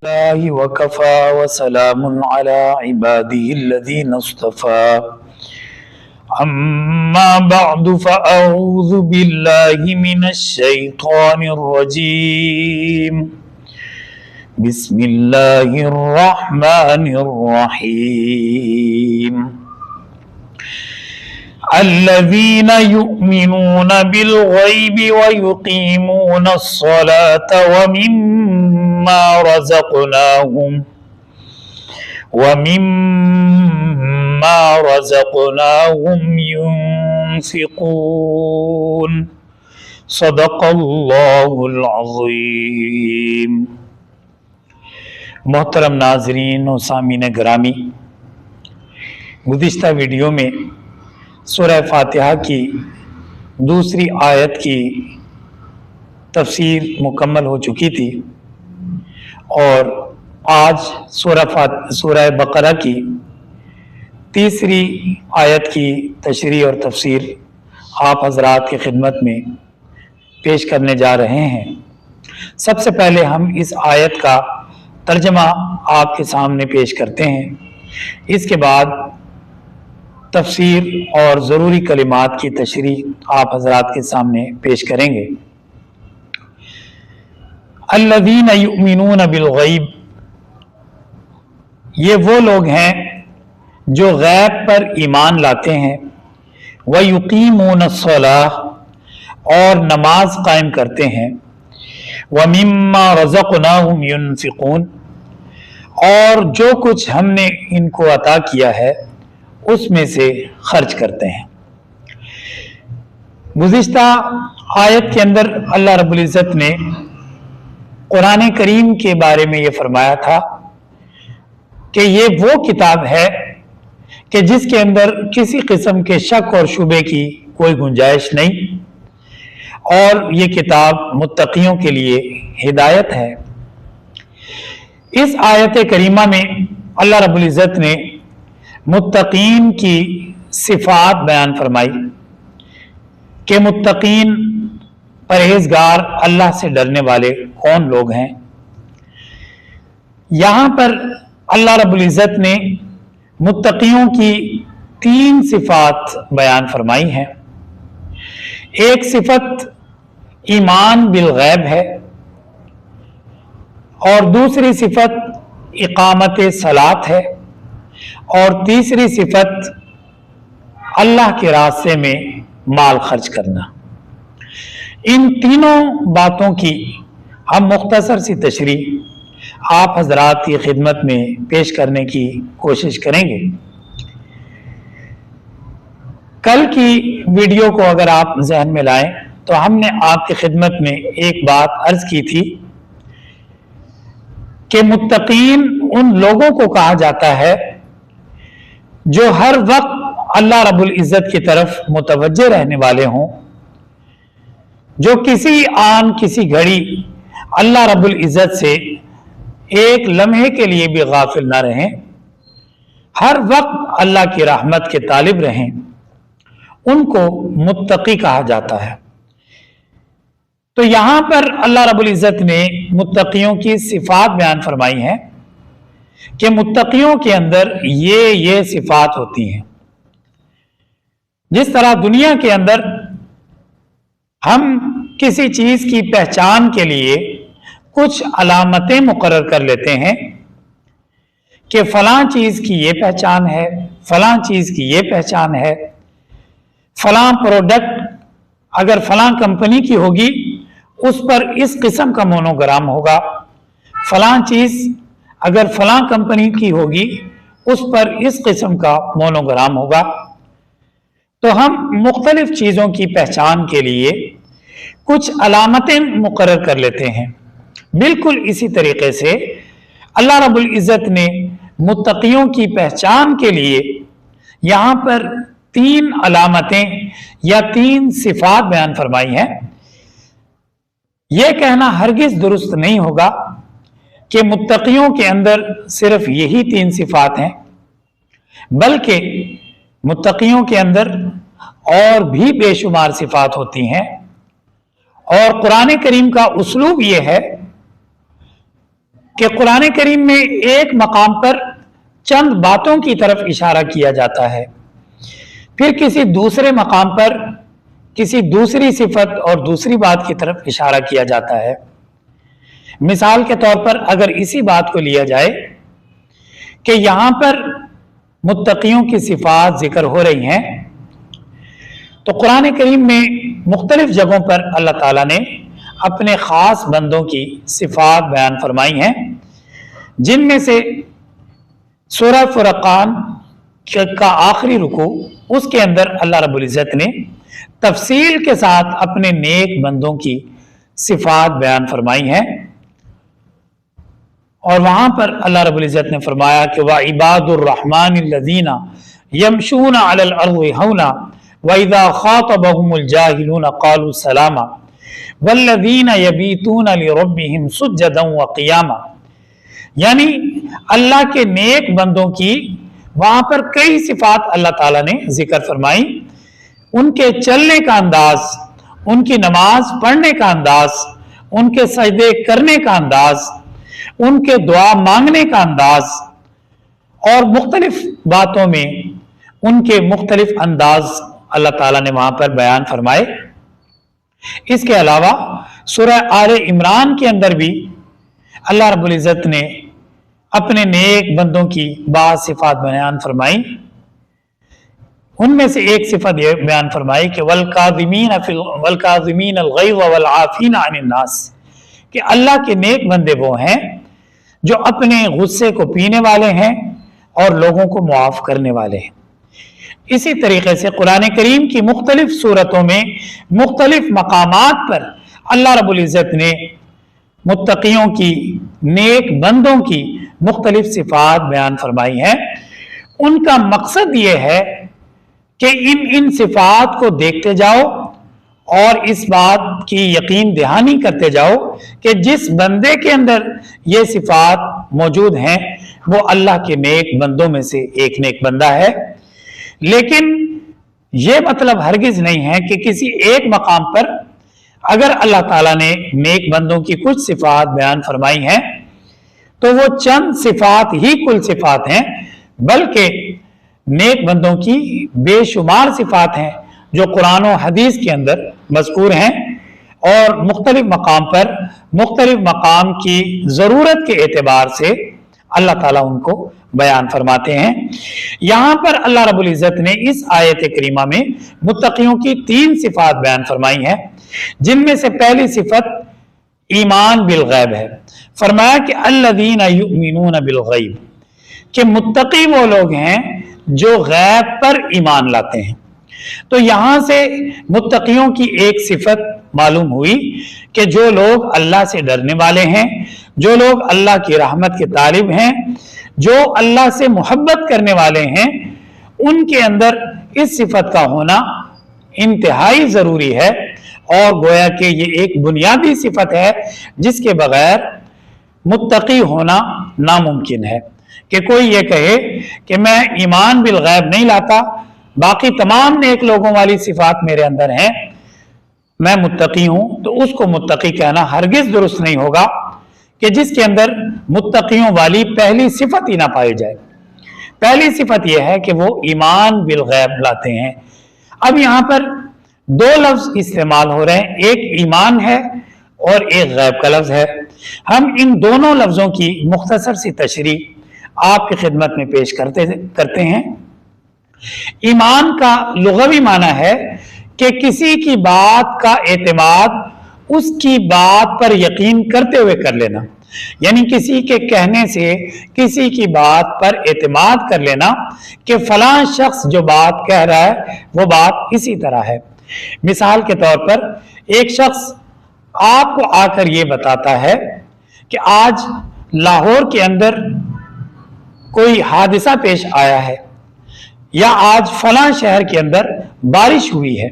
الله وكفى وسلام على عباده الذين اصطفى أما بعد فأعوذ بالله من الشيطان الرجيم بسم الله الرحمن الرحيم الذين يؤمنون بالغيب ويقيمون الصلاة ومما رزقناهم ينفقون صدق الله العظيم. محترم ناظرین و سامعین گرامی، گزشتہ ویڈیو میں سورہ فاتحہ کی دوسری آیت کی تفسیر مکمل ہو چکی تھی اور آج سورہ بقرہ کی تیسری آیت کی تشریح اور تفسیر آپ حضرات کی خدمت میں پیش کرنے جا رہے ہیں. سب سے پہلے ہم اس آیت کا ترجمہ آپ کے سامنے پیش کرتے ہیں، اس کے بعد تفسیر اور ضروری کلمات کی تشریح آپ حضرات کے سامنے پیش کریں گے. الذین یؤمنون بالغیب، یہ وہ لوگ ہیں جو غیب پر ایمان لاتے ہیں. وَيُقِيمُونَ الصَّلَاةَ، اور نماز قائم کرتے ہیں. وَمِمَّا رَزَقْنَاهُمْ يُنْفِقُونَ، اور جو کچھ ہم نے ان کو عطا کیا ہے اس میں سے خرچ کرتے ہیں. گزشتہ آیت کے اندر اللہ رب العزت نے قرآن کریم کے بارے میں یہ فرمایا تھا کہ یہ وہ کتاب ہے کہ جس کے اندر کسی قسم کے شک اور شبے کی کوئی گنجائش نہیں، اور یہ کتاب متقیوں کے لیے ہدایت ہے. اس آیت کریمہ میں اللہ رب العزت نے متقین کی صفات بیان فرمائی کہ متقین پرہیزگار اللہ سے ڈرنے والے کون لوگ ہیں. یہاں پر اللہ رب العزت نے متقیوں کی 3 صفات بیان فرمائی ہیں. ایک صفت ایمان بالغیب ہے، اور دوسری صفت اقامت صلاۃ ہے، اور تیسری صفت اللہ کے راستے میں مال خرچ کرنا. ان تینوں باتوں کی ہم مختصر سی تشریح آپ حضرات کی خدمت میں پیش کرنے کی کوشش کریں گے. کل کی ویڈیو کو اگر آپ ذہن میں لائیں تو ہم نے آپ کی خدمت میں ایک بات عرض کی تھی کہ متقین ان لوگوں کو کہا جاتا ہے جو ہر وقت اللہ رب العزت کی طرف متوجہ رہنے والے ہوں، جو کسی آن کسی گھڑی اللہ رب العزت سے ایک لمحے کے لیے بھی غافل نہ رہیں، ہر وقت اللہ کی رحمت کے طالب رہیں. ان کو متقی کہا جاتا ہے. تو یہاں پر اللہ رب العزت نے متقیوں کی صفات بیان فرمائی ہیں کہ متقیوں کے اندر یہ صفات ہوتی ہیں. جس طرح دنیا کے اندر ہم کسی چیز کی پہچان کے لیے کچھ علامتیں مقرر کر لیتے ہیں کہ فلاں چیز کی یہ پہچان ہے، فلاں چیز کی یہ پہچان ہے، فلاں پروڈکٹ اگر فلاں کمپنی کی ہوگی اس پر اس قسم کا مونوگرام ہوگا، فلاں چیز اگر فلاں کمپنی کی ہوگی اس پر اس قسم کا مونوگرام ہوگا. تو ہم مختلف چیزوں کی پہچان کے لیے کچھ علامتیں مقرر کر لیتے ہیں. بالکل اسی طریقے سے اللہ رب العزت نے متقیوں کی پہچان کے لیے یہاں پر 3 علامتیں یا 3 صفات بیان فرمائی ہیں. یہ کہنا ہرگز درست نہیں ہوگا کہ متقیوں کے اندر صرف یہی 3 صفات ہیں، بلکہ متقیوں کے اندر اور بھی بے شمار صفات ہوتی ہیں. اور قرآن کریم کا اسلوب یہ ہے کہ قرآن کریم میں ایک مقام پر چند باتوں کی طرف اشارہ کیا جاتا ہے، پھر کسی دوسرے مقام پر کسی دوسری صفت اور دوسری بات کی طرف اشارہ کیا جاتا ہے۔ مثال کے طور پر اگر اسی بات کو لیا جائے کہ یہاں پر متقیوں کی صفات ذکر ہو رہی ہیں، تو قرآن کریم میں مختلف جگہوں پر اللہ تعالیٰ نے اپنے خاص بندوں کی صفات بیان فرمائی ہیں، جن میں سے سورہ فرقان کا آخری رکوع، اس کے اندر اللہ رب العزت نے تفصیل کے ساتھ اپنے نیک بندوں کی صفات بیان فرمائی ہیں، اور وہاں پر اللہ رب العزت نے فرمایا کہ وَعِبَادُ الرَّحْمَنِ الَّذِينَ يَمْشُونَ عَلَى الْأَرْضِ هَوْنًا وَإِذَا خَاطَبَهُمُ الْجَاهِلُونَ قَالُوا سَلَامًا وَالَّذِينَ يَبِيتُونَ لِرَبِّهِمْ سُجَّدًا وَقِيَامًا، یعنی اللہ کے نیک بندوں کی وہاں پر کئی صفات اللہ تعالیٰ نے ذکر فرمائی، ان کے چلنے کا انداز، ان کی نماز پڑھنے کا انداز، ان کے سجدے کرنے کا انداز، ان کے دعا مانگنے کا انداز، اور مختلف باتوں میں ان کے مختلف انداز اللہ تعالیٰ نے وہاں پر بیان فرمائے۔ اس کے علاوہ سورہ آل عمران کے اندر بھی اللہ رب العزت نے اپنے نیک بندوں کی بعض صفات بیان فرمائی، ان میں سے ایک صفت یہ بیان فرمائی کہ وَالْكَاظِمِينَ الْغَيْظَ وَالْعَافِينَ عَنِ النَّاسِ، کہ اللہ کے نیک بندے وہ ہیں جو اپنے غصے کو پینے والے ہیں اور لوگوں کو معاف کرنے والے ہیں۔ اسی طریقے سے قرآن کریم کی مختلف صورتوں میں مختلف مقامات پر اللہ رب العزت نے متقیوں کی، نیک بندوں کی مختلف صفات بیان فرمائی ہیں۔ ان کا مقصد یہ ہے کہ ان صفات کو دیکھتے جاؤ اور اس بات کی یقین دہانی کرتے جاؤ کہ جس بندے کے اندر یہ صفات موجود ہیں وہ اللہ کے نیک بندوں میں سے ایک نیک بندہ ہے۔ لیکن یہ مطلب ہرگز نہیں ہے کہ کسی ایک مقام پر اگر اللہ تعالیٰ نے نیک بندوں کی کچھ صفات بیان فرمائی ہیں تو وہ چند صفات ہی کل صفات ہیں، بلکہ نیک بندوں کی بے شمار صفات ہیں جو قرآن و حدیث کے اندر مذکور ہیں، اور مختلف مقام پر مختلف مقام کی ضرورت کے اعتبار سے اللہ تعالیٰ ان کو بیان فرماتے ہیں۔ یہاں پر اللہ رب العزت نے اس آیت کریمہ میں متقیوں کی 3 صفات بیان فرمائی ہیں، جن میں سے پہلی صفت ایمان بالغیب ہے۔ فرمایا کہ الذین یؤمنون بالغیب، کہ متقی وہ لوگ ہیں جو غیب پر ایمان لاتے ہیں۔ تو یہاں سے متقیوں کی ایک صفت معلوم ہوئی کہ جو لوگ اللہ سے ڈرنے والے ہیں، جو لوگ اللہ کی رحمت کے طالب ہیں، جو اللہ سے محبت کرنے والے ہیں، ان کے اندر اس صفت کا ہونا انتہائی ضروری ہے، اور گویا کہ یہ ایک بنیادی صفت ہے جس کے بغیر متقی ہونا ناممکن ہے۔ کہ کوئی یہ کہے کہ میں ایمان بالغیب نہیں لاتا، باقی تمام نیک لوگوں والی صفات میرے اندر ہیں، میں متقی ہوں، تو اس کو متقی کہنا ہرگز درست نہیں ہوگا کہ جس کے اندر متقیوں والی پہلی صفت ہی نہ پائی جائے۔ پہلی صفت یہ ہے کہ وہ ایمان بالغیب لاتے ہیں۔ اب یہاں پر 2 لفظ استعمال ہو رہے ہیں، ایک ایمان ہے اور ایک غیب کا لفظ ہے۔ ہم ان دونوں لفظوں کی مختصر سی تشریح آپ کی خدمت میں پیش کرتے ہیں۔ ایمان کا لغوی معنی ہے کہ کسی کی بات کا اعتماد اس کی بات پر یقین کرتے ہوئے کر لینا، یعنی کسی کے کہنے سے کسی کی بات پر اعتماد کر لینا کہ فلاں شخص جو بات کہہ رہا ہے وہ بات اسی طرح ہے۔ مثال کے طور پر ایک شخص آپ کو آ کر یہ بتاتا ہے کہ آج لاہور کے اندر کوئی حادثہ پیش آیا ہے، یا آج فلاں شہر کے اندر بارش ہوئی ہے،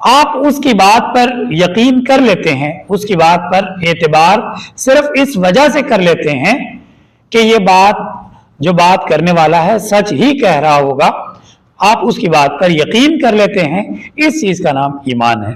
آپ اس کی بات پر یقین کر لیتے ہیں، اس کی بات پر اعتبار صرف اس وجہ سے کر لیتے ہیں کہ یہ بات جو بات کرنے والا ہے سچ ہی کہہ رہا ہوگا، آپ اس کی بات پر یقین کر لیتے ہیں، اس چیز کا نام ایمان ہے۔